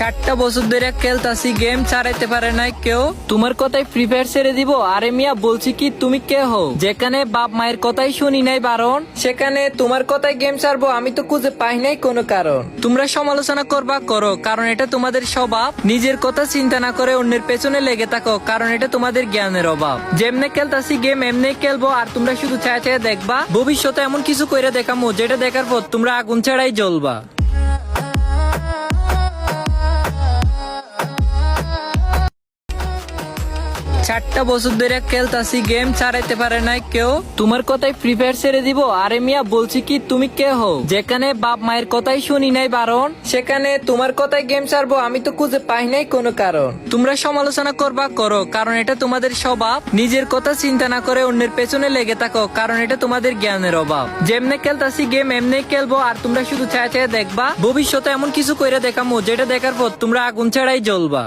4টা বছর ধরে খেলতাছি, গেম ছাড়াইতে পারে নাই কেউ। তোমার কথাই ফ্রি ফায়ার ছেড়ে দিব? আরে মিয়া, বলছি কি তুমি কে হো? যেখানে বাপ মায়ের কথাই শুনি নাই বারণ, সেখানে তোমার কথাই গেম ছাড়বো? আমি তো খুঁজে পাই নাই কোনো কারণ। তোমরা সমালোচনা করবা করো, কারণ এটা তোমাদের স্বভাব। নিজের কথা চিন্তা না করে অন্যের পেছনে লেগে থাকো, কারণ এটা তোমাদের জ্ঞানের অভাব। যেমনে খেলতাছি গেম এমনি খেলবো, আর তোমরা শুধু ছায়া ছায়া দেখবা। ভবিষ্যতে এমন কিছু কইরা দেখামো যেটা দেখার পর তোমরা আগুন ছাড়াই জ্বলবা। 4টা বছর ধরে খেলতাছি, গেম ছাড়াইতে পারে নাই কেউ। তোমার কথাই ফ্রি ফায়ার ছেড়ে দিব? আরে মিয়া, বলছি কি তুমি কে হো? যেখানে বাপ মায়ের কথাই শুনি নাই বারণ, সেখানে তোমার কথাই গেম ছাড়বো? আমি তো খুঁজে পাই নাই কোনো কারণ। তোমরা সমালোচনা করবা করো, কারণ এটা তোমাদের স্বভাব। নিজের কথা চিন্তা না করে অন্যের পেছনে লেগে থাকো, কারণ এটা তোমাদের জ্ঞানের অভাব। যেমনে খেলতাছি গেম এমনি খেলবো, আর তোমরা শুধু ছায়া ছায়া দেখবা। ভবিষ্যতে এমন কিছু কইরা দেখামো যেটা দেখার পর তোমরা আগুন ছাড়াই জ্বলবা।